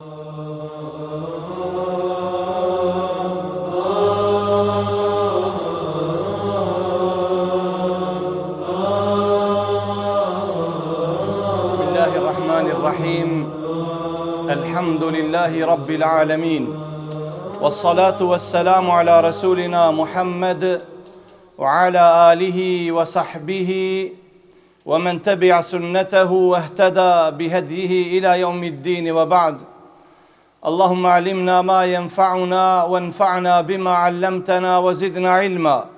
Bismillahirrahmanirrahim. Alhamdulillahi Rabbil Alamin. Wassalatu wassalamu ala rasulina Muhammad wa ala alihi wa sahbihi wa man tabi'a sunnatahu wa ihtada bihadyihi ila yawmiddin wa ba'd. Allahumma alimna ma yanfa'una wanfa'na bima 'allamtana wa zidna ilma.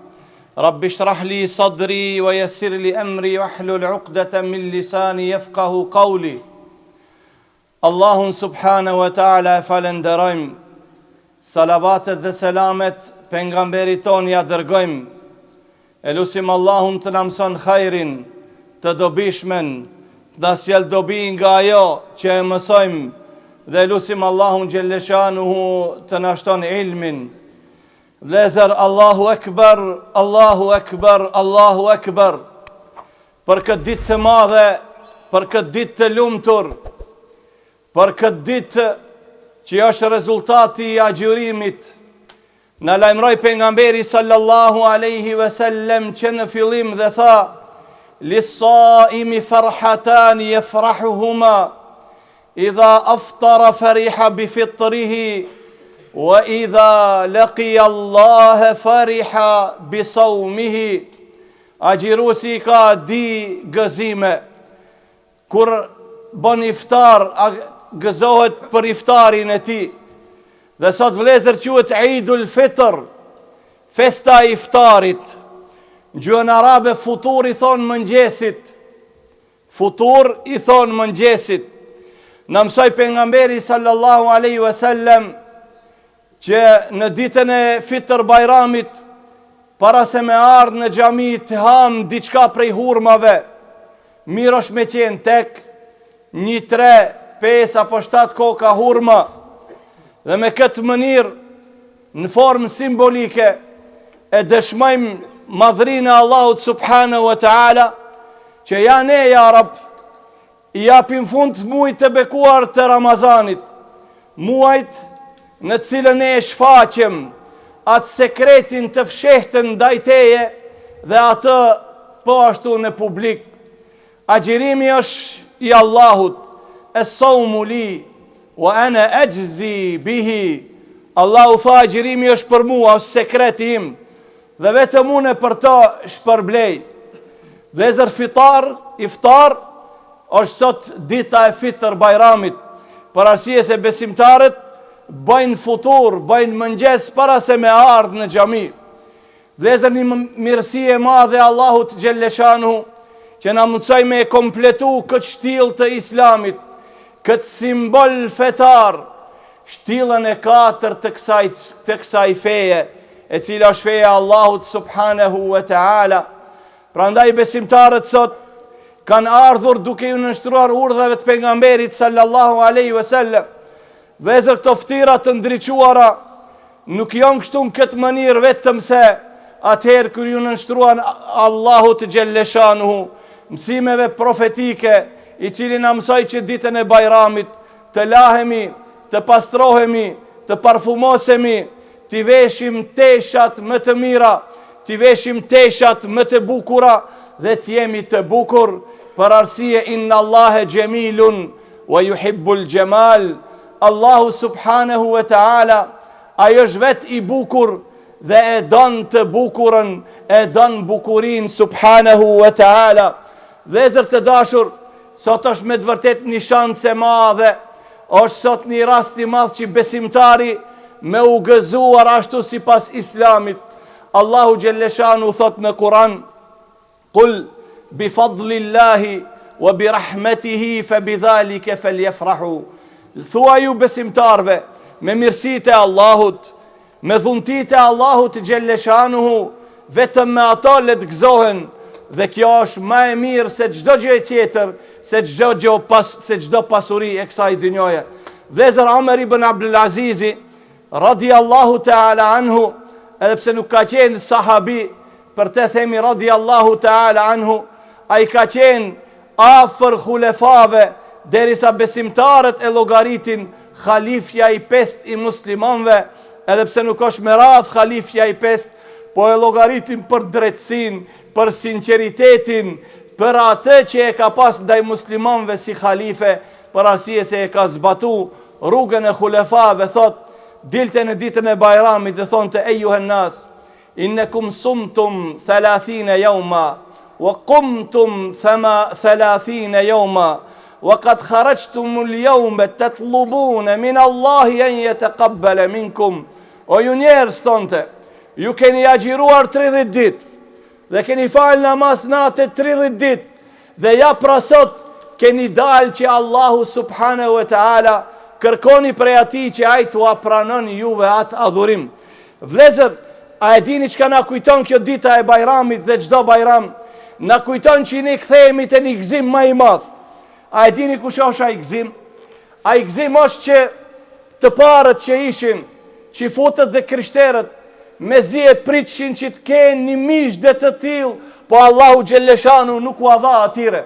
Rabbi shrah li sadri wa yassir li amri wahlul 'uqdatan min lisani yafqahu qawli. Allahun subhanahu wa ta'ala falenderojmë. Salavatet dhe selamet pejgamberit ton ja dërgojmë. E lusim Allahun të na mëson khairin, të dobishmen, të na sjell dobi nga ajo që e mësojmë, dhe lusim Allahun xhelleshanuhu të na shton ilmin. Vlezër, Allahu Ekber, Allahu Ekber, Allahu Ekber. Për këtë ditë të madhe, për këtë ditë të lumtur, për këtë ditë që është rezultati I agjërimit, në lajmëroi pejgamberi sallallahu alaihi wasallam që në fillim dhe tha: "Lis-saimi farhatan yafrahuhuma, idha aftara fariha bi fitrihi, wa idha laqiya Allah fariha bi sawmihi." Agjëruesi ka di gëzime. Kur bën iftar, gëzohet për iftarin e tij. Dhe sot vlezër quhet Eidul Fitr, festa e iftarit. Në gjuhën arabe futur I thon mëngjesit. Futur I thon mëngjesit. Na mësoi pejgamberi sallallahu alaihi wasallam që në ditën e Fitr Bajramit, para se me ardhë në xhami të ham diçka prej hurmave, mirë është me qenë tek 1, 3, 5 apo 7 koka hurma, dhe me këtë mënyrë, në formë simbolike, e dëshmojmë madhrinë e Allahut subhanahu wa ta'ala, që ja ne, ja Rab, I japim fund muajit të bekuar të Ramazanit, muajt në cilën e shfaqem atë sekretin të fshehtën ndaj teje dhe atë po ashtu në publik. Agjërimi është I Allahut, es-sawmu li wa ana ajzi bihi. Allahu tha agjërimi është për mua, është sekreti im, dhe vetëm unë për të shpërblej. Vlezër, iftar është sot dita e Fitr Bajramit, për arsye se besimtarët bëjnë futur, bëjnë mëngjes para se me ardhë në xhami. Vlezër, një mirësi e madhe Allahut xhelleshanuhu që na mundsoi me kompletu këtë shtill të Islamit, këtë simbol fetar, shtillën e 4 të kësaj feje, e cila është feja Allahut subhanahu wa ta'ala. Prandaj besimtarët sot kanë ardhur duke ju nënshtruar urdhave të pejgamberit sallallahu alaihi wasallam. Vëzër, këto ftira të ndriçuara nuk janë kështu në këtë mënyrë vetëm se atëherë kur ju nënshtruan Allahut xhelleshanuhu mësimeve profetike, I cili na mësoi që ditën e Bajramit të lahemi, të pastrohemi, të parfumosemi, të veshim teshat më të mira, të veshim teshat më të bukura dhe të jemi të bukur, për arsye inna Allahe gjemilun wa yuhibbul gjemal. Allahu subhanahu wa ta'ala ai është vet I bukur dhe e don të bukurën, e don bukurin subhanahu wa ta'ala. Vëllezër të dashur, sot është me të vërtet një shanse madhe, është sot një rast I madh që besimtari me u gëzuar ashtu sipas Islamit. Allahu xhelleshanu thot në Kur'an: "Qul bi fadlillahi wa bi rahmetihi fa bidhalika falyafrahu." Thua ju besimtarve, me mirësitë e Allahut, me dhuntitë e Allahut xhelleshanuhu, vetëm me ato le të gëzohen, dhe kjo është më e mirë se çdo gjë tjetër, se çdo pasuri e kësaj dynjoje. Vlezër, Omer ibn Abdul Azizi radiallahu ta'ala anhu, edhe pse nuk ka qenë sahabi, për të themi radiallahu ta'ala anhu, a I ka qenë afër khulefave, derisa besimtarët e llogaritin khalifja i 5 i muslimanve, edhe pse nuk është me radhë khalifja i 5, po e llogaritim për drejtsin, për sinqeritetin, për atë që e ka pas ndaj muslimanve si khalife, për arsye se e ka zbatu rrugën e khulefave, thot, dilte në ditën e Bajramit dhe thonë të ejuhen nas, innekum sumtum 30 jauma, wa qumtum 30 jauma, wa qad kharajtum al-yawma tatlubuna min Allahi an yataqabbala minkum. O ju njerëz, thonte, ju keni agjiruar 30 dit, dhe keni falë namaz natë 30 dit, dhe ja prasot keni dalë që Allahu subhanahu wa ta'ala kërkoni prej ati që ajtë u apranon juve atë adhurim. Vlezër, a e dini që ka na kujton kjo dita e Bajramit dhe gjdo Bajram? Na kujton që ne kthehemi te një gëzim më i madh. A e dini kush është ai gëzim? Ai gëzim është që të parët që ishin, që futët dhe krishterët, me zi e pritshin që të kenë një mish dhe të tillë, po Allahu Gjelleshanu nuk u dha atyre.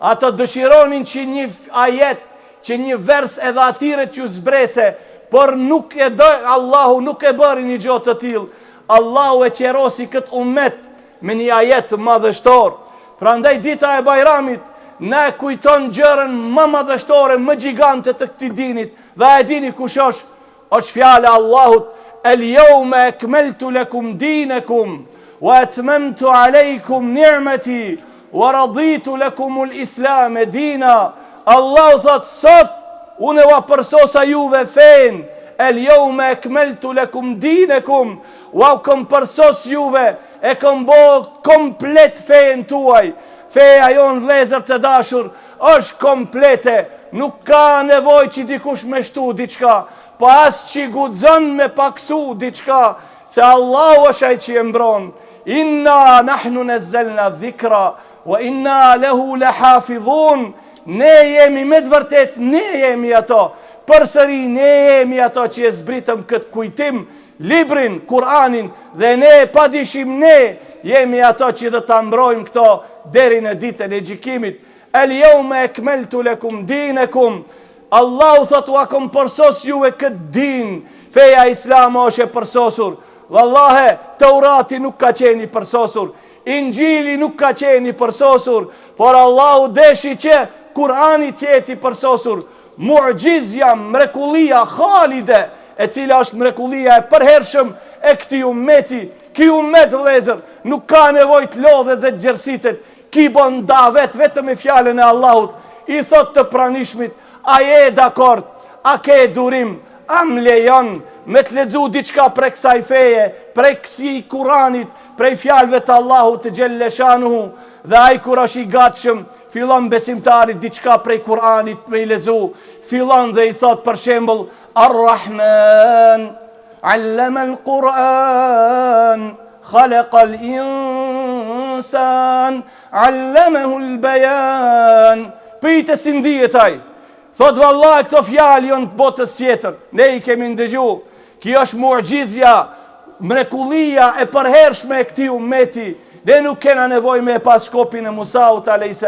Ata dëshironin që një ajet, që një vers edhe atyre që zbrese, por nuk e do, Allahu nuk e bëri një gjë të tillë. Allahu e qerosi këtë ummet me një ajet madhështor. Prandaj dita e Bajramit na e kujton gjërën më madhështore, më gjigante të këtij dinit. Dhe e dini kush është? Është fjala e Allahut: "El-yawma akmaltu lakum dinakum wa atmamtu alaykum ni'mati wa raditu lakum al-islam dina." Allahu thot, sot unë va përsosa juve fen. El-yawma akmaltu lakum dinakum, wa kom përsos juve, e kom bo komplet fen tuaj. Feja jon, vlezër të dashur, është komplete, nuk ka nevoj që dikush me shtu diçka, po as që guxon me paksu diçka, se Allahu është ai që e mbron. Inna nahnu nazzalna dhikra wa inna lahu lahafidhun. Ne jemi me të vërtet, ne jemi ato. Përsëri ne jemi ato që e zbritëm këtë kujtim, librin, Kur'anin, dhe ne padishim ne jemi ato që do ta mbrojmë këto deri në ditën e gjykimit. El-yawma akmaltu lakum dinakum. Allahu thot, u kom përsos juve këtë din. Feja islama është e përsosur. Vallahe, Taurati nuk ka qenë i përsosur, Injili nuk ka qenë i përsosur, por Allahu deshi që Kur'ani tjeti përsosur. Mu'gjizja, mrekullia khalide, e cila është mrekullia e përhershëm e këtij ummeti. Ky ummet, vëllezër, nuk ka nevojë të lodhet dhe të gjersitet. Ki bon davet vetëm me fjalën e Allahut. I thot të pranishmit: a je dakord? A ke durim? A më lejon me të lexu diçka prej kësaj feje, prej kësaj Kuranit, prej fjalëve të Allahut të Gjelleshanuhu? Dhe ai kur është i gatshëm, fillon besimtarit diçka prej Kuranit me i lexu, fillon dhe i thot për shembull: Ar-Rahman allama al-Quran khalaqa al-insan allamahu al-bayan. Pite si ndihet ai. Thot, vallahi, këto fjalë janë të botës tjetër. Ne i kemi ndëgju. Kjo është mu'gjizja, mrekullia e përhershme e këtij ummeti. Ne nuk kena nevojë me pas shkopin e Musaut a.s.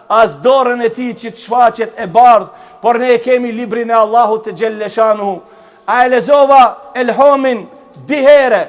as dorën e tij që të shfaqet e bardh, por ne kemi librin e Allahut të Gjelleshanuhu. A e lexova Elhamin di herë.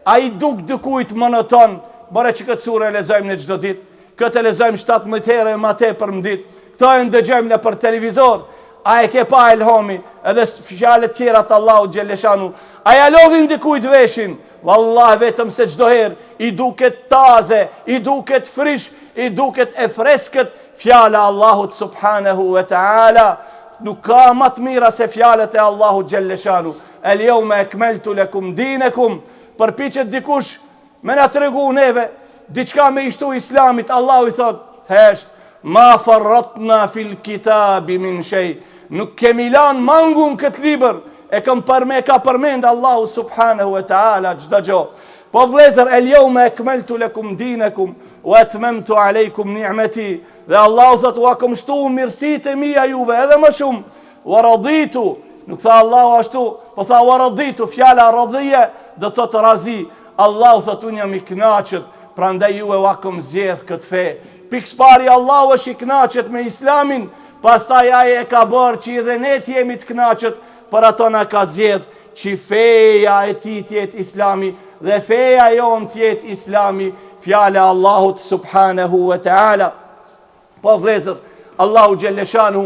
Ai duk dikujt monoton, bare që këtë surë e lexojmë në çdo ditë. Këtë e lexojmë 17 herë më tepër në ditë. Këto e ndëgjojmë në për televizor. A e ke pa Elhami edhe fjalët tjera të Allahut Gjelleshanu? A ja lodhin dikujt veshin? Wallahi, vetëm se çdo herë i duket taze, i duket frish, i duket e freskët fjala Allahut subhanahu wa ta'ala. Nuk ka më të mira se fjalët e Allahut Gjelleshanu. El-yawma akmaltu lakum dinakum. Përpiqet dikush me na tregu neve diçka me ishtu islamit, Allahu i thot: hesht, ma farratna fil kitabi min shay. Nuk kemi lan mangun këtë libër, e ka përmend Allahu subhanahu wa ta'ala çdo gjë. Po vëllezër, el-yawma akmaltu lakum dinakum wa atmamtu alaykum ni'mati. Dhe Allahu thot: wa kam shtu mirësitë e mia juve edhe më shumë. Wa raditu. Nuk tha Allahu ashtu, po tha wa raditu. Fjala radhiye do thot razi. Allahu thot: unë jam i kënaqur, prandaj ju e kam zgjedh këtë fe. Pikëspari Allahu është i kënaqet me islamin, pastaj ai e ka bërë që edhe ne të jemi të kënaqur, për ato na ka zgjedh që feja e tij të jetë Islami dhe feja jon të jetë Islami, fjala e Allahut subhanahu wa taala. Po vëllezër, Allahu xhelleshanu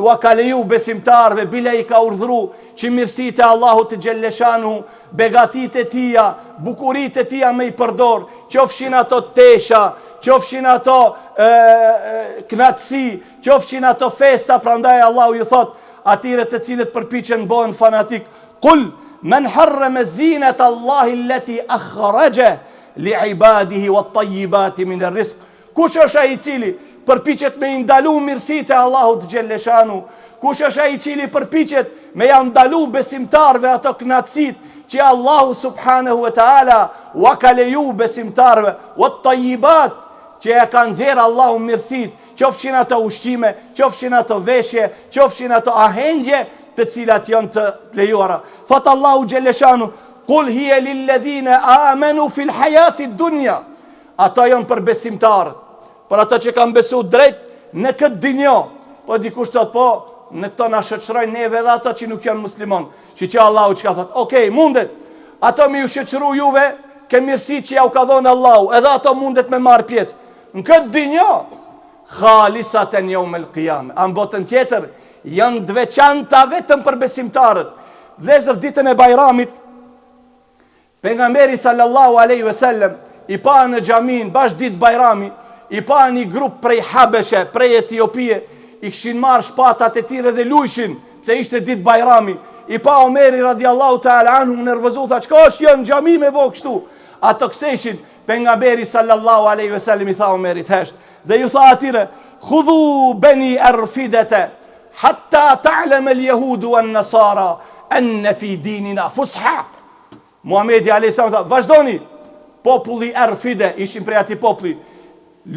u ka leju besimtarve, bile i ka urdhru që mirësitë e Allahut xhelleshanu, begatit e tia, bukurit e tia me i përdor, qofshin ato tesha, qofshin ato knatësi, qofshin ato festa. Prandaj Allahu ju thot atyre të cilët përpiqen bëhen fanatik, qul men harrama zinata Allahi allati akhraja li ibadihi wat tayyibati min ar-rizq. Kush është ai i cili përpiqet me ndalu mirësitë e Allahut xhelleshanu? Kush është ai i cili përpiqet me ja ndalu besimtarve ato knatësitë që Allahu subhanahu wa taala u ka leju besimtarve, wat tayyibat që e ka nxjerrë Allahu mirësitë, qofshin ato ushqime, qofshin ato veshje, qofshin ato ahengje të cilat janë të lejuara. Thot Allahu xhelleshanu, qul hiya lil ladhina amanu fil hayati dunya. Ato janë për besimtarët, për ato që kanë besu drejt në këtë dinjo. Po dikush thot, po në këto na shoqërojnë neve dhe ato që nuk janë musliman. Që Allahu që ka thot, okej, mundet ato me ju shoqëru juve ke mirësi që ja u ka dhonë Allahu, edhe ato mundet me marë pjesë në këtë dinjo, khalisaten yawmal qiyamah. Në botën tjetër janë të veçanta vetëm për besimtarët. Vëllezër, ditën e Bajramit, pejgamberi sallallahu alaihi wasallam i pa në xhamin bash ditë Bajrami, i pa një grup prej Habeshe, prej Etiopie, i kishin marrë shpatat e tyre dhe lujshin se ishte ditë Bajrami. I pa Omeri radiallahu ta'ala anhu nervozu, tha çka është janë xhami me bë kështu. Ato kseshin, pejgamberi sallallahu alaihi wasallam i tha Omerit hesht dhe ju tha atyre, khudhu bani arfidata hatta ta'lam al-yahud wan-nasara an fi dinina fusha. Muhamedi alayhis salam tha, vazhdoni, populli Arfide, ishin prej atij populli,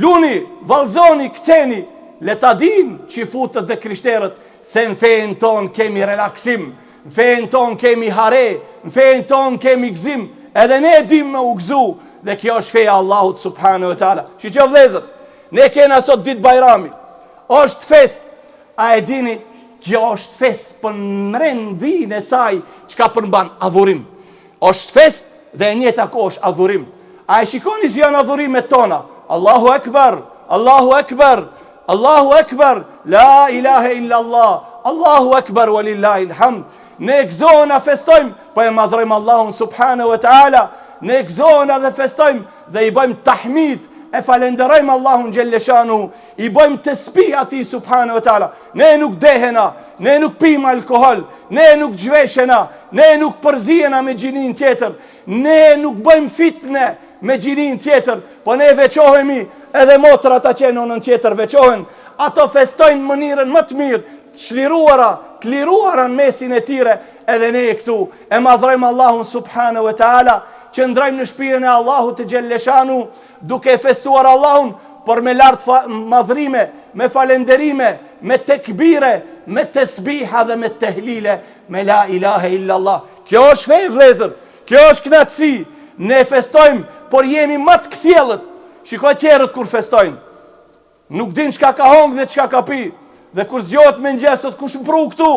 luni, vallzoni, kceni, le ta din që futët dhe krishterët se në fejnë ton kemi relaksim, në fejnë ton kemi hare, në fejnë ton kemi gzim, edhe ne dim me u gzu, dhe kjo është feja Allahut subhanahu wa taala. Që vëllezër, ne kena sot ditë Bajrami, është fest, a e dini, kjo është fest për mrendin e saj që ka përmban adhurim. është fest dhe e njëta ko është adhurim. A e shikoni që janë adhurimet tona? Allahu Ekber, Allahu Ekber, Allahu Ekber, la ilahe illa Allah, Allahu Ekber, walillahi alhamd. Ne gëzona festojmë, po e madhrojmë Allahun subhanahu wa ta'ala, ne gëzona dhe festojmë dhe i bëjmë tahmid, e falenderojmë Allahun gjelleshanu, i bëjmë të spi ati subhanahu wa ta'ala. Ne nuk dehena, ne nuk pim alkohol, ne nuk gjveshena, ne nuk përzijena me gjinin tjetër, ne nuk bëjmë fitne me gjinin tjetër, po ne veqohemi, edhe motrat a qenë në tjetër veqohen, ato festojnë mënirën më të mirë, të liruara në mesin e tire, edhe ne e këtu, e madhrojmë Allahun subhanahu wa ta'ala, që ndrojmë në shpirën e Allahut të gjelleshanu, duke festuar Allahun, por me lartë madhrime, me falenderime, me tekbire, me tesbiha dhe me tehlile, me la ilahe illa Allah. Kjo është fej vlezër, kjo është knatësi, ne festojmë, por jemi më të kthjellët. Shikoj tjerët kur festojnë, nuk din çka ka hongë dhe çka ka pi, dhe kur zgjohet me ngjestot kush mpru këtu,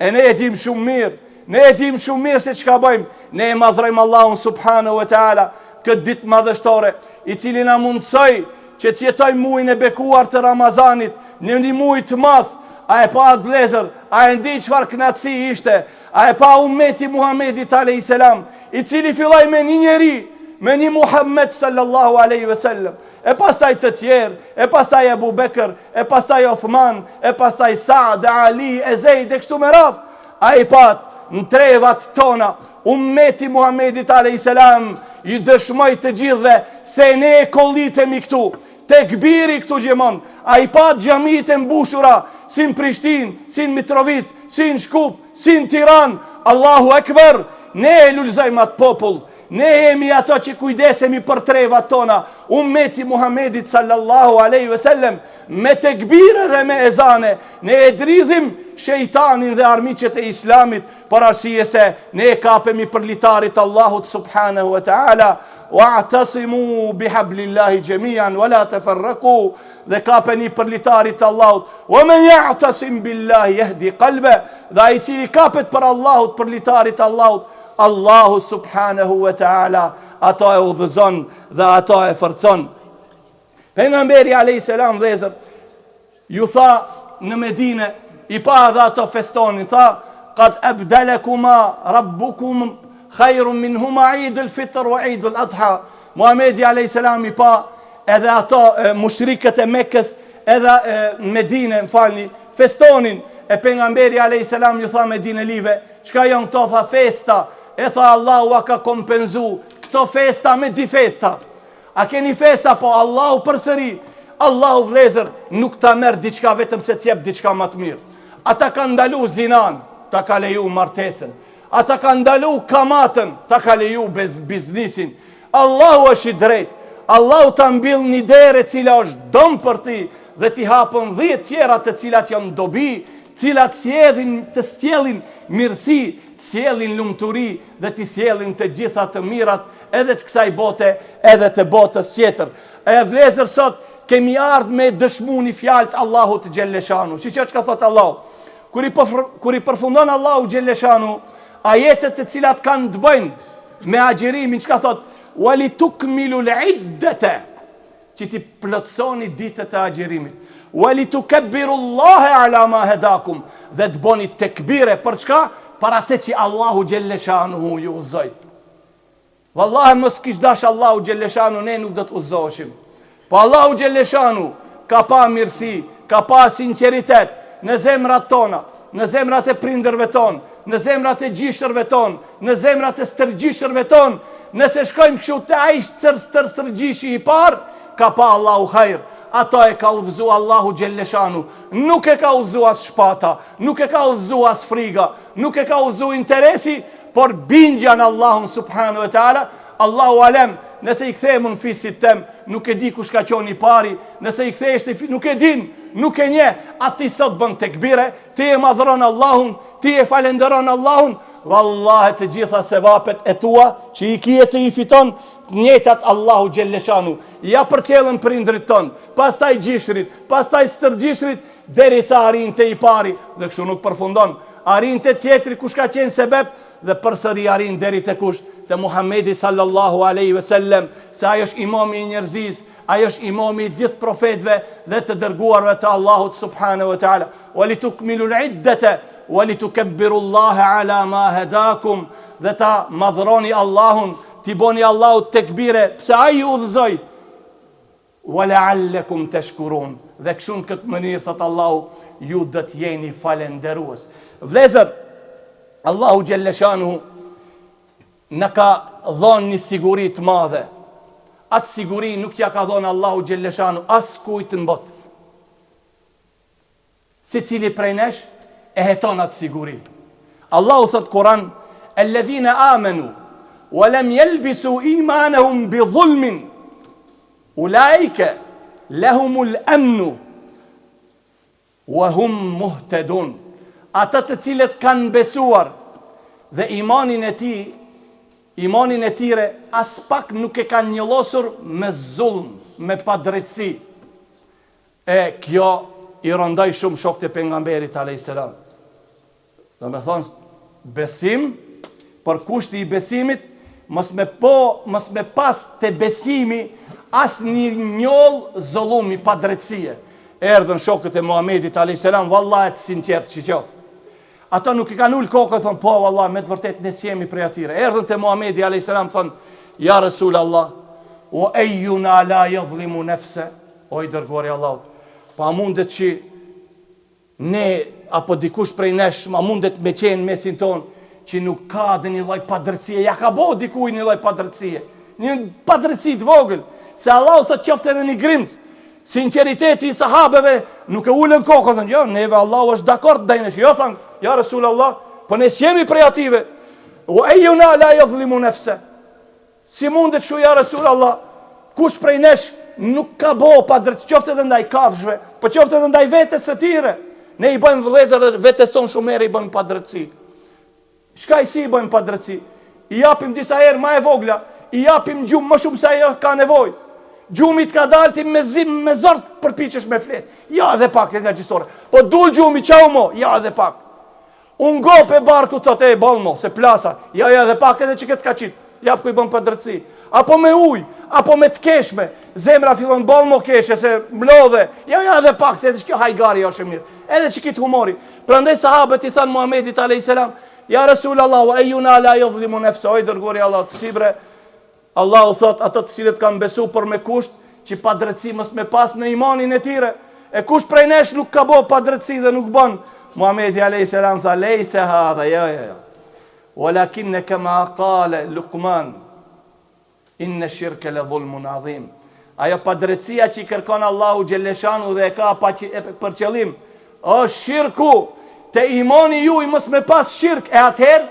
e ne e dim shumë mirë, ne e dim shumë mirë se çka bëjmë, ne e madhrojmë Allahun subhanahu wa ta'ala, këtë ditë madhështore, i cili na mundsoi që të jetojmë muajin e bekuar të Ramazanit, në një muaj të madh. A e pa vlezër, a e ndi çfarë kënaqësi ishte, a e pa ummeti Muhamedit alayhis salam, i cili filloi me një njeri, me një Muhammed sallallahu alaihi wasallam, e pastaj të tjerë, e pastaj Abu Bekr, e pastaj Uthman, e pastaj Saad, Ali, e Zeid, e kështu me radhë. A i pat në trevat tona, ummeti Muhamedit alayhis salam i dëshmoj të gjithve se ne kollitemi këtu, tekbiri këtu gjemon. A i pat xhamit e mbushura, si në Prishtinë, si në Mitrovic, si në Shkup, si në Tiranë. Allahu Ekber, ne e lulzojmë atë popull, ne jemi ato që kujdesemi për trevat tona, ummeti Muhamedit sallallahu aleyhi ve sellem, me tekbire dhe me ezane, ne e dridhim shejtanin dhe armiqet e islamit, për arsye se ne e kapemi për litarit Allahut subhanahu wa ta'ala, wa'tasimu bihablillahi jami'an, wa la tafarraqu, dhe kapeni për litarit të Allahut. Wa man ya'tasim billahi yahdi qalbe, dhe ai cili kapet për Allahut, për litarit të Allahut, Allahu subhanahu wa ta'ala ato e udhëzon dhe ato e forcon. Pejgamberi alayhis salam vëllezër ju tha në Medinë, i pa dhe ato festonin, tha qad abdalakuma rabbukum khairun minhuma Eid al-Fitr wa Eid al-Adha. Muhamedi alayhis salam i pa edhe ato mushrikët e Mekës, edhe në Medinë, më falni, festonin, e pejgamberi alayhis salam ju tha Medinelive, çka janë këto, tha festa, e tha Allahu a ka kompenzu këto festa me di festa. A keni festa, po Allahu përsëri, Allahu vëllezër nuk ta merr diçka vetëm se t'jep diçka më të mirë. Ata kanë ndalu zinan, ta ka leju martesën. Ata kanë ndalu kamatën, ta ka leju biznisin. Allahu është i drejtë. Allahu ta mbill një derë e cila është dom për ti dhe ti hapën 10 tjera të cilat janë dobi, cilat të sjellin mirësi, sjellin lumturi dhe ti sjellin të gjitha të mirat edhe të kësaj bote, edhe të botës tjetër. E vëllezër, sot kemi ardhur me dëshmu një fjalë të Allahut xhelleshanu. Shiqo çka thot Allahu. Kur i përfundon Allahu xhelleshanu ajetet të cilat kanë të bëjnë me agjerimin, çka thot? Walitukmilu al-iddata, që ti plotësoni ditët e agjerimit. Walitukabbirullaha ala ma hadakum, dhe të bëni tekbire për çka? Për atë që Allahu xhelleshanu ju udhëzoi. Wallahi mos kish dash Allahu xhelleshanu ne nuk do të udhëzoheshim. Po Allahu xhelleshanu ka pa mirësi, ka pa sinqeritet në zemrat tona, në zemrat e prindërve ton, në zemrat e gjishërve ton, në zemrat e stërgjishërve ton. Nëse shkojmë kështu të ai stërgjishi i parë, ka pa Allahu hajr. Ato e ka udhëzu Allahu xhelleshanu. Nuk e ka udhëzu as shpata, nuk e ka udhëzu as friga, nuk e ka udhëzu interesi, por bindja në Allahun subhanahu wa taala. Allahu alem, nëse i kthejmë në fisit tem, nuk e di kush ka qenë i pari, nëse i kthehesh nuk e din, nuk e nje, ati sot bën tekbire, ti e madhron Allahun, ti e falenderon Allahun, vallahi të gjitha sevapet e tua që i kije të i fiton, njëtat Allahu xhelleshanu ja përcjellën prindrit ton, pastaj gjishrit, pastaj stërgjishrit, derisa arrin te i pari, dhe kështu nuk përfundon, arrin te tjetri kush ka qenë sebeb, dhe përsëri arrin deri te kush? Te Muhamedi sallallahu alaihi wasallam, se ai është imami i njerëzis, ai është imami i gjithë profetëve dhe të dërguarve të Allahut subhanahu wa taala. Walitukmilu al-iddata walitukabbirullaha ala ma hadakum, dhe ta madhroni Allahun, ti boni Allahut tekbire, pse ai ju udhëzoi. Wala'allakum tashkurun, dhe kështu në këtë mënyrë thot Allahu, ju do të jeni falënderues. Vëllezër, Allahu xhelleshanu në ka dhonë një siguri të madhe. Atë siguri nuk ja ka dhonë Allahu xhelleshanu as kujt në botë. Si cili prej nesh e heton atë siguri. Allahu thot Kur'an, alladhina amanu wa lam yalbisu imanahum bi dhulmin ulaika lahumul amnu wa hum muhtadun. Ata të cilët kanë besuar dhe imanin e tyre as pak nuk e kanë njëllosur me zulm, me padrejtësi. E kjo i rëndoj shumë shokët e pejgamberit alayhis salam. Do me thonë, besim, për kushti i besimit, mos me pas të besimi as një njoll zullumi, padrejtësie. Erdhën shokët e Muhamedit alayhis salam, vallahi të sinqert që kjo. Ata nuk i kanë ul kokën, thonë, po, vallahi, me të vërtet ne jemi prej atyre. Erdhën te Muhamedi alayhis salam, thonë, ja Rasul Allah, o ejuna la yadhlimu nafsa, o i dërguari Allahut. Pa mundet që ne, apo dikush prej nesh, ma mundet me qenë mesin tonë, që nuk ka dhe një lloj padrejtësie, ja ka bo dikuj një lloj padrejtësie, një padrejtësi të vogël, se Allahu thot qoftë edhe një grimc. Sinqeriteti i sahabeve nuk e ulën kokën, thënë, jo, neve Allahu është dakord ndaj nesh. Jo, thënë, ja Rasul Allah, po ne jemi prej ative. O ejuna la yadhlimu nafsa. Si mundet shu, ja Rasul Allah, kush prej nesh nuk ka bo padrejtësi, qoftë edhe ndaj kafshëve, po qoftë edhe ndaj vetes së tire. Ne i bëjmë vëllezër dhe vetes tonë shumë herë i bëjmë padrejtësi. Çka i si i bëjmë padrejtësi? I japim disa herë më e vogla, i japim gjumë më shumë se ajo ka nevojë. Gjumi t'ka dalë ti me zim, me zort përpiqesh me flet. Ja edhe pak nga gjistore. Po dul gjumi, qau mo, ja edhe pak. Unë gop e barku thot e ball mo, se plasa. Ja edhe pak edhe që këtë ka qit. Jap ku i bën pa drejtësi. Apo me ujë, apo me të keshme. Zemra fillon ball mo keshe se mlodhe. Ja edhe pak se edhe kjo hajgari është e mirë. Edhe që kitë humori. Prandaj sahabët i thanë Muhamedit alayhis salam, ja Rasulallah, wa ayyuna la yadhlimu nafsahu, dërguari Allah të sibre. Allahu thot ato të cilët kanë besu për me kusht që pa drejtësi mos me pas në imanin e tyre. E kush prej nesh nuk ka bo pa drejtësi dhe nuk bën. Muhamedi alayhis salam tha leysa hadha ja. Walakin kama qala Luqman inna shirka la dhulmun adhim. Ajo pa drejtësia që i kërkon Allahu xhelleshanu dhe e ka për qëllim është shirku. Te imani ju i mos me pas shirk e atëherë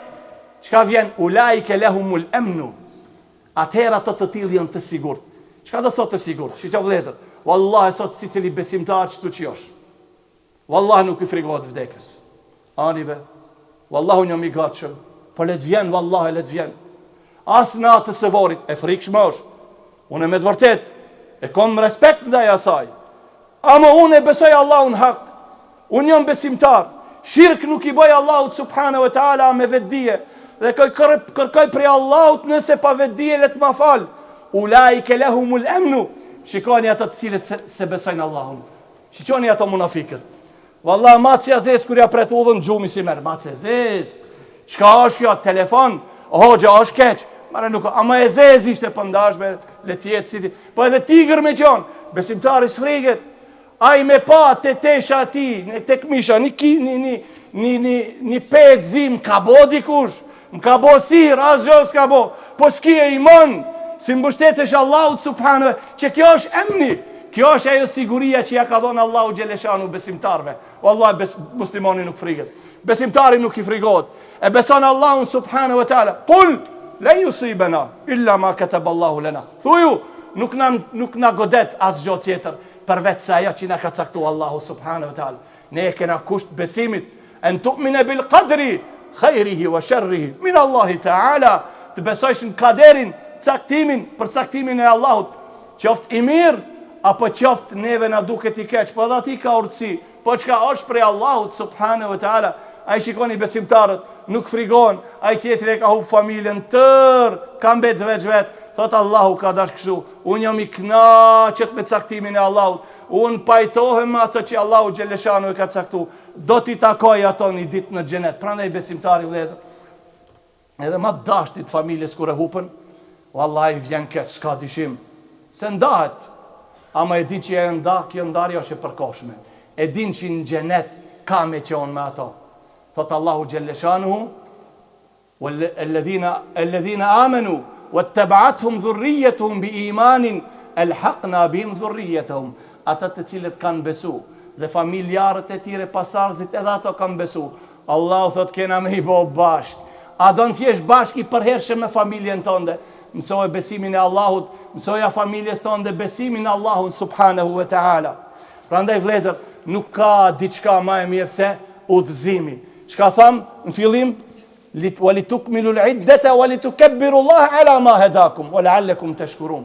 çka vjen ulaike lahumul amnu. Atëherë ato të tillë janë të sigurt. Çka do thotë të sigurt? Shiqo vëllezër, wallahi sot sicili besimtar çtu qjosh. Wallahi nuk i frigohet vdekjes. Ani be. Wallahi unë jam i gatshëm. Po let vjen, wallahi let vjen. As në atë së vorit e frikshme është. Unë me të vërtet e kam respekt ndaj asaj. Ama unë e besoj Allahun hak. Unë jam besimtar. Shirk nuk i bëj Allahut subhanahu wa taala me vetdije. Dhe kërkoj prej Allahut nëse pa vetdije let ma fal. Ulaike lahumul amnu. Shikoni ata të cilët se besojnë Allahun. Shikoni ato munafikët. Wallahi macja zez kur ja pret udhën gjumi si merr. Macja zez. Çka është kjo telefon? Hoxha është keq. Mare nuk, ama e zez ishte pëndashme, le tjetë si ti. Po edhe tigër me qonë, besimtari s'friget. Ai me pa të tesha ti, të këmisha, një petë zim, ka bo dikush, m'ka bo sir, asgjë s'ka bo. Po s'ki e iman, si mbështetesh Allahut subhanëve, që kjo është emni, kjo është ajo siguria që ja ka dhonë Allahu xheleshanu besimtarve. Wallahi muslimani nuk friget, besimtari nuk i frigot, e beson Allahun subhanahu wa taala. Qul la yusibana illa ma kataba Allahu lana. Thuju, nuk na godet asgjë tjetër përveç se ajo që na ka caktuar Allahu subhanahu wa taala. Ne kena kusht besimit, en tu'mina bil qadri khairihi wa sharrihi min Allah taala. Të besojsh në kaderin, caktimin, për caktimin e Allahut, qoftë i mirë apo qoftë neve na duket i keq, po edhe ati ka urtësi, po çka është prej Allahut subhanahu wa taala. Ai shikoni besimtarët, nuk frigon, ai tjetri e ka hub familjen tër, ka mbet veç, thot Allahu ka dash kështu, unë jam i kënaqet me caktimin e Allahut, unë pajtohem me atë që Allahu xheleshanu e ka caktuar, do t'i takoj ato një ditë në xhenet. Prandaj besimtari vëllezër, edhe më dashtit familjes kur e hupën, wallahi vjen keq, s'ka dyshim, se ndahet, ama e din që e nda, kjo ndarja është e përkohshme, e din që në xhenet ka me qonë me ato. Thot Allahu xheleshanuhu alladhina amanu wattaba'athum dhurriyyatuhum biimanin alhaqna bihim dhurriyyatuhum. Ata të cilët kanë besu dhe familjarët e tyre pasarzit edhe ato kanë besu. Allahu thot kena me i bo bashk. A do të jesh bashk i përhershëm me familjen tënde? Mësoje besimin e Allahut, mësoja familjes tënde besimin e Allahut subhanahu wa taala. Prandaj vëllezër, nuk ka diçka më e mirë se udhëzimi. Çka tham në fillim? Walitukmilu al-iddata walitukabbiru Allah ala ma hadakum wa la'allakum tashkurun.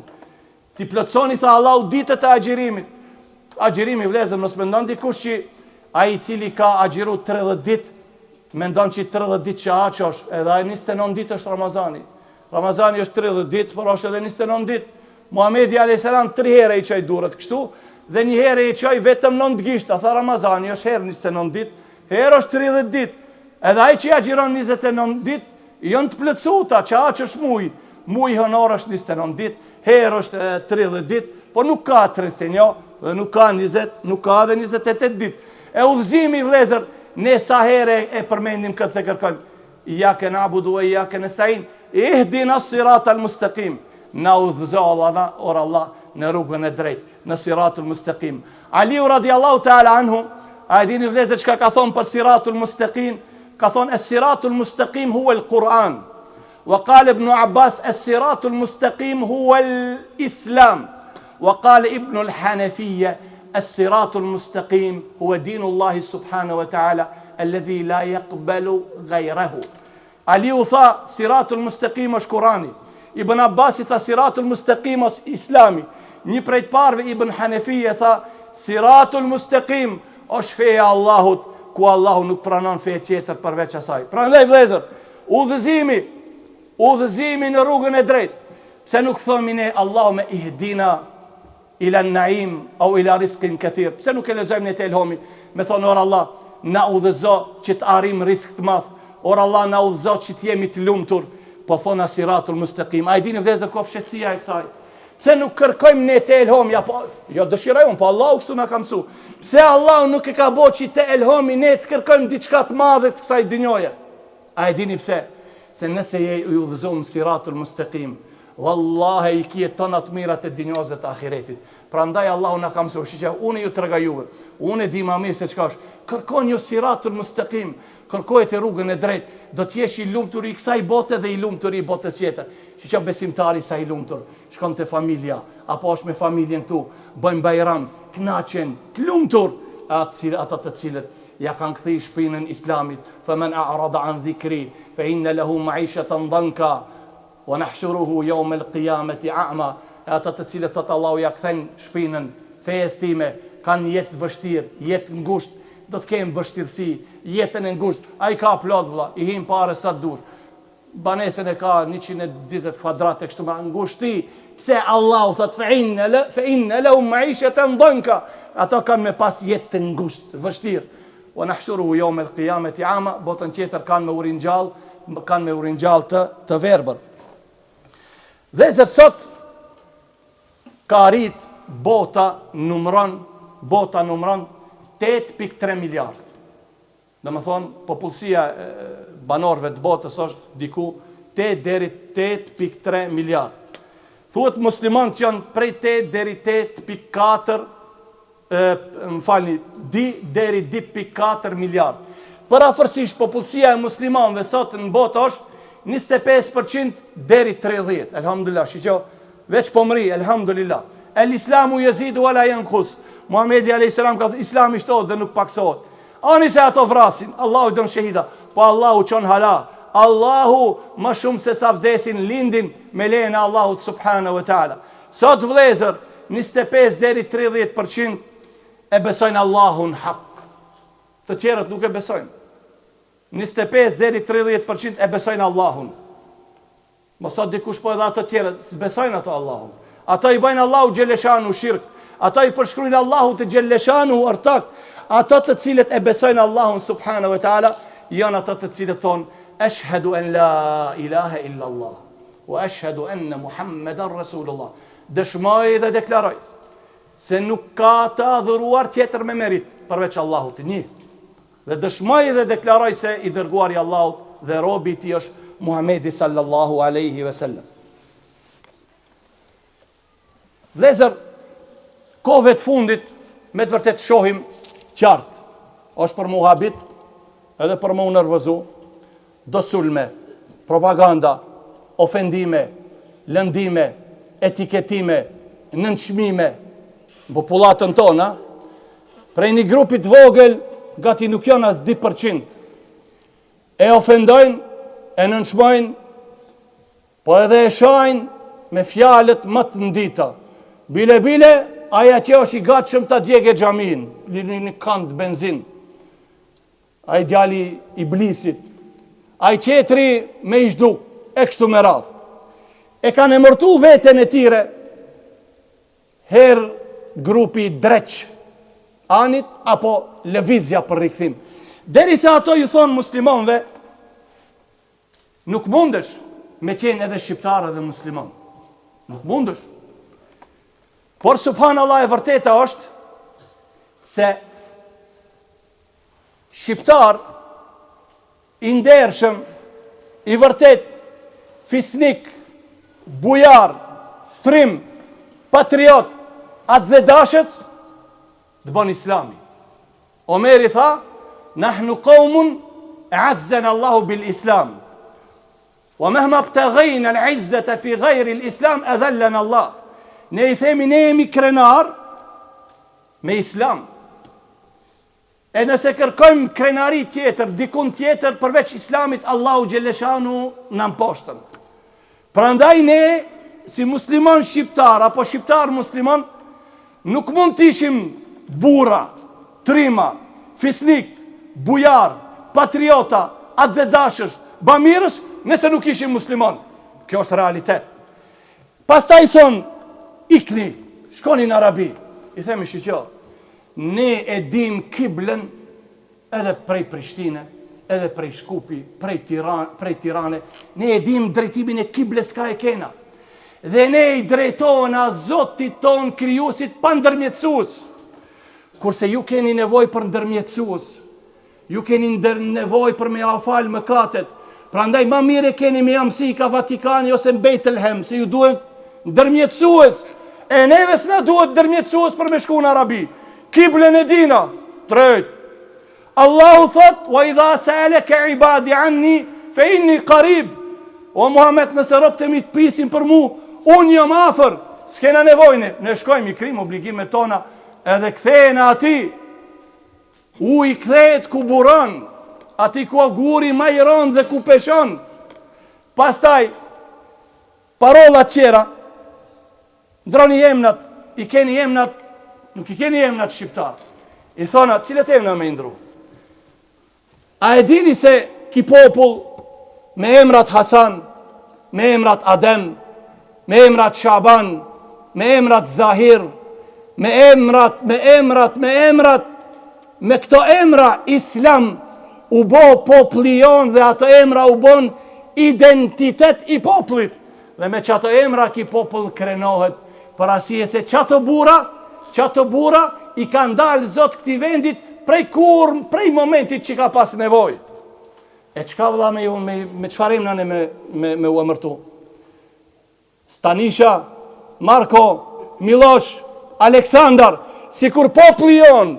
Ti plotsoni tha Allahu ditët e agjerimit. Agjerimi vëllezër, mos mendon dikush që ai i cili ka agjeru 30 ditë, mendon që 30 ditë që aqosh, edhe ai 29 ditë është Ramazani. Ramazani është 30 ditë, por është edhe 29 ditë. Muhamedi alayhis salam 3 herë i çoi durrët kështu, dhe një herë i çoi vetëm 9 gishta. Tha Ramazani është herë 29 ditë. Herë është 30 ditë, edhe ai që ja gjiron 29 ditë, janë të plëcuta, që aqë është muj hënor është 29 ditë, herë është 30 ditë, po nuk ka 31, dhe nuk ka 20, nuk ka dhe 28 ditë. E udhëzimi vëllezër, ne sa herë e përmendim këtë dhe kërkojmë, iyyake na'budu wa iyyake nasta'in, ihdina as-siratal mustaqim, na udhëzo Allah në rrugën e drejtë, në siratul mustaqim. Aliu radiallahu ta'ala anhu, a e dini vëllezër çka ka thonë për siratul mustaqim? Ka thonë as-siratul mustaqim huwa al-Quran. Wa qala Ibn Abbas as-siratul mustaqim huwa al-Islam. Wa qala Ibn al-Hanafiyya as-siratul mustaqim huwa dinullah subhanahu wa ta'ala alladhi la yaqbalu ghayrahu. Aliu tha siratul mustaqim është Kurani. Ibn Abbas i tha siratul mustaqim është Islami. Një prej të parëve Ibn Hanefije tha, Siratul Mustaqim është feja Allahut, ku Allahu nuk pranon fe tjetër përveç asaj. Prandaj vëllezër, udhëzimi në rrugën e drejtë. Pse nuk thomi ne Allahu me ihdina ila naim au ila rizqin kathir? Pse nuk e lexojmë ne te elhomi me thonë or Allah, na udhëzo që të arrim risk të madh. Or Allah na udhëzo që të jemi të lumtur. Po thona Siratul Mustaqim. A e dini vëllezër ka fshëtësia e kësaj? Pse nuk kërkojmë ne te elhomi apo jo dëshirojmë, po Allahu kështu na ka mësuar. Pse Allahu nuk e ka bëu që te elhomi ne të kërkojmë diçka të madhe të kësaj dynjoje? A e dini pse? Se nëse je i udhëzuar Siratul Mustaqim, wallahi i kje tona të mirat e dinjozë të ahiretit. Prandaj Allahu na ka mësuar, që unë ju tregoj juve, unë di më mirë se çka është. Kërkoni Siratul Mustaqim, kërkojete rrugën e drejtë, do të jesh i lumtur i kësaj bote dhe i lumtur i botës tjetër. Që besimtari sa i lumtur, shkon te familja, apo është me familjen tu, bëjmë bajram, kënaqen, të lumtur, ata të cilët ja kanë kthyer shpinën islamit. Faman a'rada an dhikri fa inna lahu ma'ishatan dhanka wa nahshuruhu yawm al-qiyamati a'ma. Ata të cilët thot Allahu ja kthen shpinën fejes time, kanë jetë vështirë, jetë ngushtë, do të kemë vështirësi, jetën e ngushtë. Ai ka plot vëlla, i hin parë sa dush. Banesën e ka 120 kvadrate kështu me ngushti. Pse Allahu thot fa inna lahu ma'ishatan dhanka. Ata kanë me pas jetë të ngushtë, vështirë. Wa nahshuruhu yawm al-qiyamati a'ma. Botën tjetër kanë me urin gjallë të verbër. Dhe sot ka arrit bota numron 8.3 miliard. Dhe më thonë, popullësia banorëve të botës është diku 8 deri 8.3 miliard. Thuhet muslimanët janë prej 8 deri 8.4 deri 2.4 miliard. Parafërsisht popullësia e muslimanëve sot në botë është 25% deri 30. Elhamdulillah, shiqo, veç po mri, elhamdulillah. El islamu yazidu wala yanqus. Muhamedi alayhis salam ka thënë Islami shtohet dhe nuk paksohet. Ani se ato vrasin, Allahu dën shahida, po Allahu çon hala. Allahu më shumë se sa vdesin lindin me lejen e Allahut subhanahu wa taala. Sot vëllezër, 25 deri 30% e besojnë Allahun hak. Të tjerët nuk e besojnë. 25 deri 30% e besojnë Allahun. Mos sot dikush po edhe ato të tjerët s'besojnë ato Allahun. Ata i bëjnë Allahu xheleshanu shirk. Ata i përshkruajnë Allahu të xheleshanu ortak. Ata të cilët e besojnë Allahun subhanahu wa taala janë ata të cilët thonë ashhadu an la ilaha illa Allah wa ashhadu anna Muhammadan rasulullah. Dëshmoj dhe deklaroj se nuk ka të adhuruar tjetër me merit përveç Allahut një. Dhe dëshmoj dhe deklaroj se i dërguari i Allahut dhe robi i tij është Muhamedi sallallahu alaihi wasallam. Vëllezër, kohëve të fundit me të vërtet shohim qartë, është për mu habit, edhe për mu nervozu, do sulme, propaganda, ofendime, lëndime, etiketime, nënçmime, në popullatën tona, prej një grupit vogël, gati nuk janë as 2%, e ofendojnë, e nënçmojnë, po edhe e shajnë me fjalët më të ndita. Bile, aja që është i gatshëm të djegë xhamin, një kant benzin. Ai djali i iblisit. Ai qetri me i zhduk, e kështu me radhë. E kanë emërtu veten e tire, her grupi dreq, anit, apo lëvizja për rikthim. Deri se ato ju thonë muslimanve, nuk mundesh me qenë edhe shqiptar edhe musliman. Nuk mundesh. Por subhanallah e vërteta është se shqiptar i ndershëm, i vërtet, fisnik, bujar, trim, patriot, atë dhe dashët, të bon islami. Omeri tha, nahnu qaumun azzana Allahu bil islam. Wa mehma btagajna l'izzata fi gajri l'islam, edhallana Allah. Ne i themi ne jemi krenar me islam. E nëse kërkojmë krenari tjetër, dikun tjetër, përveç islamit, Allahu Gjelleshanu në mposhtën. Prandaj ne si musliman shqiptar, apo shqiptar musliman, nuk mund të ishim bura, trima, fisnik, bujar, patriota, atvedashësh, bamirësh, nëse nuk ishim musliman. Kjo është realitet. Pastaj thonë, ikni, shkoni në Arabi. I themi shqyqo, ne e dim kiblen edhe prej Prishtine, edhe prej Shkupi, prej Tirane, ne e dim drejtimin e kibles ka e kena. Dhe ne i drejtojna Zotit ton krijuesit pa ndërmjetësues. Kurse ju keni nevojë për ndërmjetësues, ju keni nevojë për me afal mëkatet. Prandaj më mire keni me jamsi ka Vatikani ose Bejtelhem, se ju duhet ndërmjetësues. E neve s'na duhet ndërmjetësues për me shku në Arabi. Kiblen e dina, drejt. Allahu thot, wa idha sa'alaka ibadi anni fa inni qarib. O Muhammed, nëse robët e mi të pisin për mu, unë jam afër, s'kena nevojnë. Ne shkojmë i krim obligimet tona, edhe kthehen ati. I kthehet ku buron, ati ku aguri ma i ron dhe ku peshon. Pastaj, parola tjera, ndroni emnat, i keni emnat, nuk i keni emnat shqiptar. I thona, cilet emna me indru? A e dini se ki popull me emrat Hasan, me emrat Adem, me emrat Shaban, me emrat Zahir, me këto emra Islam u bo poplion dhe ato emra u bon identitet i poplit. Dhe me qato emra ki popull krenohet, për arsye se qato bura i ka ndalë Zot këti vendit prej momentit që ka pas nevoj. E qka vëlla me qfar emna ne me u emërtu? Stanisha, Marko, Milosh, Aleksandar, si kur popli jonë,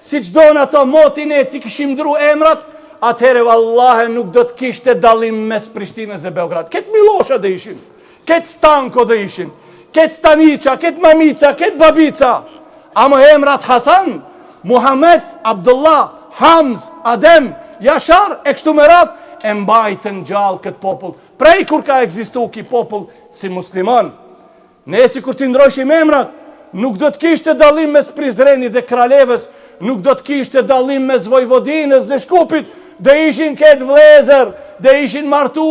si qdo në ato motin e ti këshim ndru emrat, atëhere vallahe nuk do të kishte dalim mes Prishtinës e Beograd. Ketë Milosha dhe ishin, ketë Stanko dhe ishin, ketë Staniqa, ketë Mamica, ketë Babica. Ama emrat Hasan, Muhammed, Abdullah, Hamz, Adem, Jashar, e kështu me radh, e mbajtën gjallë këtë popull. Prej kur ka egzistu ki popull si musliman. Ne si kur t'i ndroshim emrat, nuk do të kishte dalim mes Prizrenit dhe Kralevës, nuk do të kishte dalim mes Vojvodinës dhe Shkupit, dhe ishin këtë vlezër, dhe ishin martu,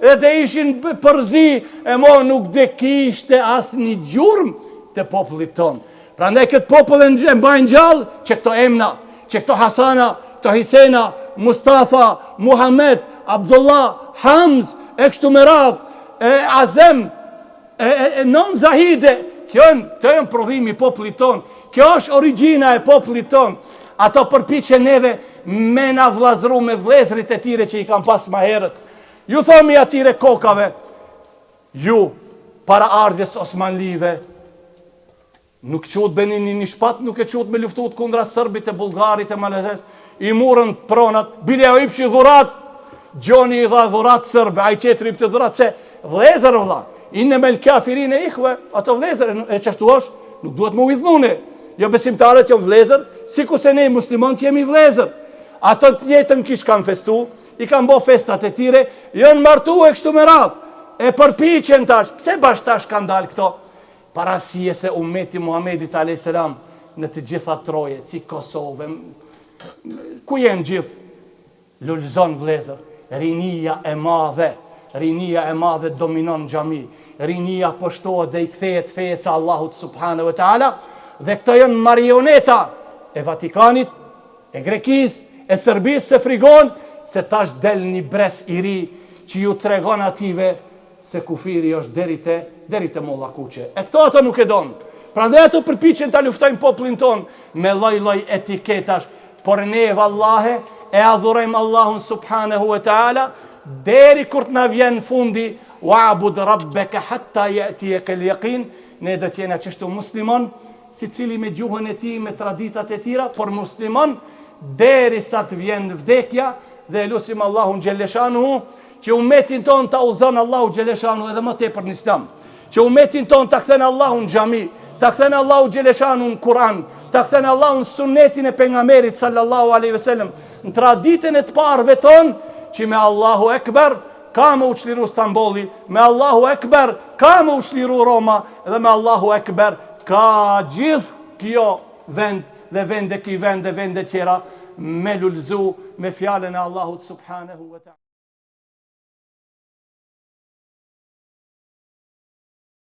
dhe ishin përzi, e mo nuk dhe kishte as një gjurëm të popullit tonë. Pra ne këtë popull e mbajnë gjallë, që këto emna, që këto Hasana, këto Hisena, Mustafa, Muhammed, Abdullah, Hamz, e kështu me radh, Azem, non Zahide, kjo e prodhimi i popullit tonë, kjo është origjina e popullit tonë. Ato përpiqen neve me na vllazëru me vlezrit e tire që i kam pas ma herët. Ju thomi atire kokave, ju, para ardhjes Osmanlive, nuk qut Benini një shpat, nuk e qut me luftut kundra Sërbit e Bulgarit e Malezes, i murën pronat, bile o ipshi dhurat, Gjoni i dha dhurat Sërbe, a i qetri i pëtë dhurat, se vlezër vla, inë me l'kafirin e ikhve, ato vlezër e qashtu është, nuk duhet më uidhnune. Jo besimtarët janë vlezër, si ku se ne muslimon që jemi vlezër. Ato të jetën kish kanë festu, i kanë bo festat e tire, janë martu e kështu me radh, e përpiqen tash, pse bash tash kanë dalë këto? Parasie se ummeti Muhamedit a.s. në të gjitha troje, si Kosovë, ku jenë gjithë? Lullzon vlezër, rinia e madhe dominon xhami, rinia poshtohet dhe i kthehet feja Allahut subhanahu wa taala, dhe këto janë marioneta e Vatikanit, e Grekisë, e Serbisë se frigon se tash del një bres i ri që ju tregon ative se kufiri është deri te molla kuqe. E këto ato nuk e donë. Prandaj ato përpiqen ta luftojnë popullin ton me lloj-lloj etiketash, por ne vallahe e adhurojmë Allahun subhanahu wa taala deri kur të na vjen fundi wa'bud rabbaka hatta ya'tiyaka al-yaqin. Ne do të jena çështu musliman, si cili me gjuhën e tij, me traditat e tira, por musliman derisa të vjen vdekja, dhe lutim Allahun xheleshanuhu që umetin ton ta uzon Allahu xheleshanuhu edhe më tepër në Islam, që umetin ton ta kthen Allahu në xhami, ta kthen Allahu xheleshanuhu në Kur'an, ta kthen Allahu në sunnetin e pejgamberit sallallahu alaihi wasallam, në traditën e të parëve ton, që me Allahu ekber ka më uçliru Stambolli, me Allahu Ekber ka më uçliru Roma, dhe me Allahu Ekber ka gjithë kjo vend dhe vende tjera me lulzu me fjalën e Allahut subhanahu wa ta'ala.